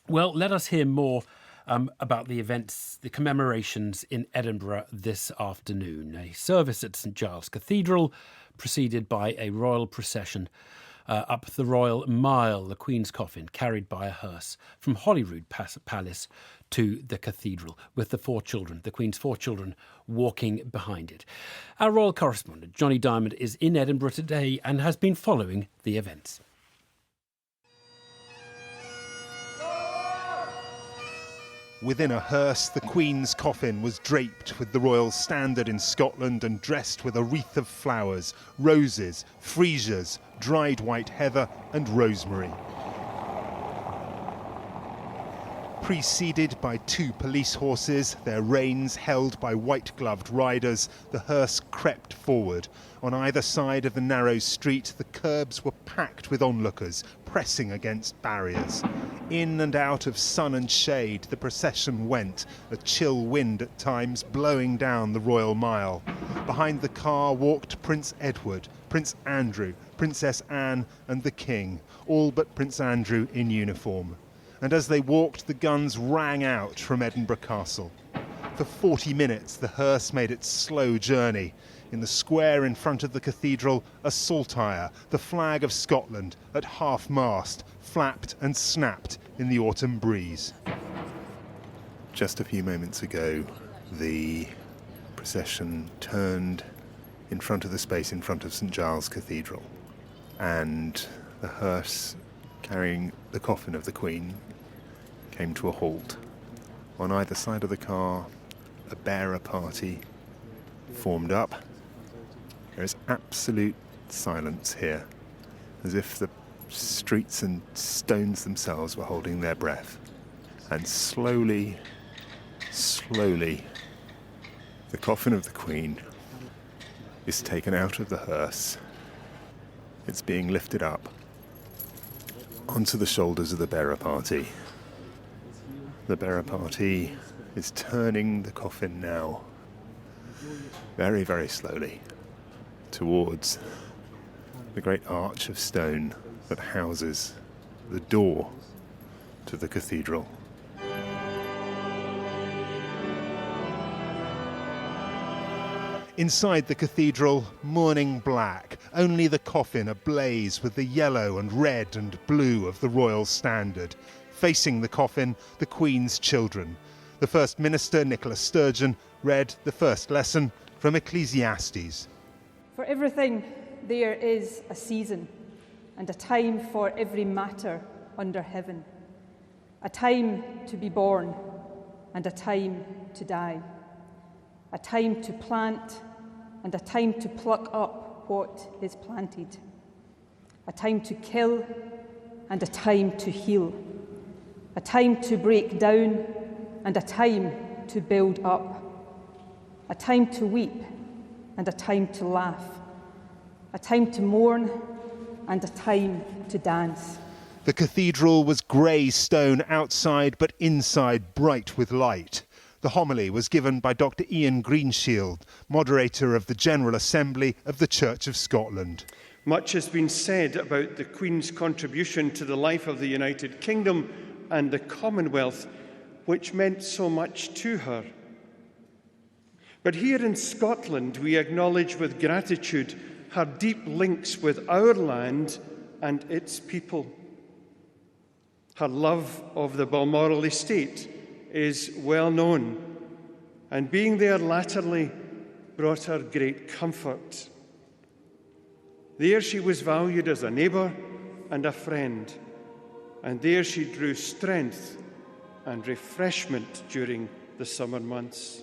Well, let us hear more about the events, the commemorations in Edinburgh this afternoon. A service at St Giles Cathedral, preceded by a royal procession up the Royal Mile, the Queen's coffin carried by a hearse from Holyrood Palace to the cathedral, with the Queen's four children, walking behind it. Our royal correspondent, Jonny Dymond, is in Edinburgh today and has been following the events. Within a hearse, the Queen's coffin was draped with the royal standard in Scotland and dressed with a wreath of flowers, roses, freesias, dried white heather and rosemary. Preceded by two police horses, their reins held by white-gloved riders, the hearse crept forward. On either side of the narrow street, the curbs were packed with onlookers, pressing against barriers. In and out of sun and shade, the procession went, a chill wind at times blowing down the Royal Mile. Behind the car walked Prince Edward, Prince Andrew, Princess Anne and the King, all but Prince Andrew in uniform. And as they walked, the guns rang out from Edinburgh Castle. For 40 minutes, the hearse made its slow journey. In the square in front of the cathedral, a saltire, the flag of Scotland, at half-mast, flapped and snapped in the autumn breeze. Just a few moments ago, the procession turned in front of the space in front of St Giles Cathedral, and the hearse carrying the coffin of the Queen came to a halt. On either side of the car, a bearer party formed up. There is absolute silence here, as if the streets and stones themselves were holding their breath. And slowly, slowly, the coffin of the Queen is taken out of the hearse. It's being lifted up onto the shoulders of the bearer party. The bearer party is turning the coffin now, very, very slowly, towards the great arch of stone that houses the door to the cathedral. Inside the cathedral, mourning black, only the coffin ablaze with the yellow and red and blue of the royal standard. Facing the coffin, the Queen's children. The First Minister, Nicola Sturgeon, read the first lesson from Ecclesiastes. For everything there is a season, and a time for every matter under heaven. A time to be born, and a time to die. A time to plant, and a time to pluck up what is planted. A time to kill, and a time to heal. A time to break down, and a time to build up. A time to weep, and a time to laugh. A time to mourn, and a time to dance. The cathedral was grey stone outside, but inside bright with light. The homily was given by Dr. Ian Greenshield, moderator of the General Assembly of the Church of Scotland. Much has been said about the Queen's contribution to the life of the United Kingdom and the Commonwealth, which meant so much to her. But here in Scotland, we acknowledge with gratitude her deep links with our land and its people. Her love of the Balmoral estate is well known, and being there latterly brought her great comfort. There she was valued as a neighbour and a friend, and there she drew strength and refreshment during the summer months.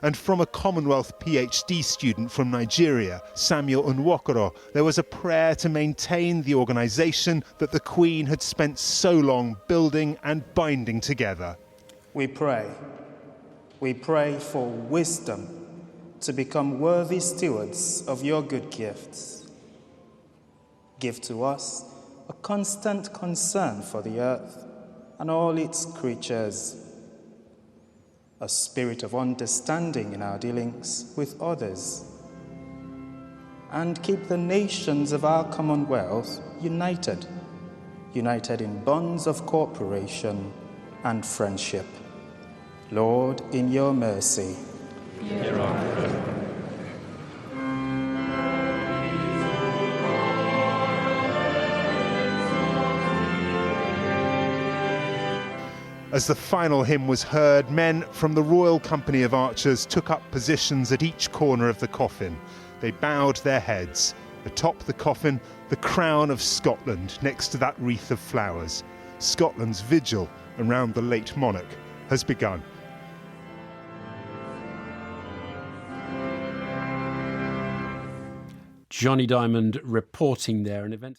And from a Commonwealth PhD student from Nigeria, Samuel Nwokoro, there was a prayer to maintain the organisation that the Queen had spent so long building and binding together. We pray for wisdom to become worthy stewards of your good gifts. Give to us a constant concern for the earth and all its creatures. a spirit of understanding in our dealings with others, and keep the nations of our Commonwealth united in bonds of cooperation and friendship. Lord, in your mercy, hear our prayer. As the final hymn was heard, men from the Royal Company of Archers took up positions at each corner of the coffin. They bowed their heads. Atop the coffin, the crown of Scotland next to that wreath of flowers. Scotland's vigil around the late monarch has begun. Jonny Dymond reporting there, an event.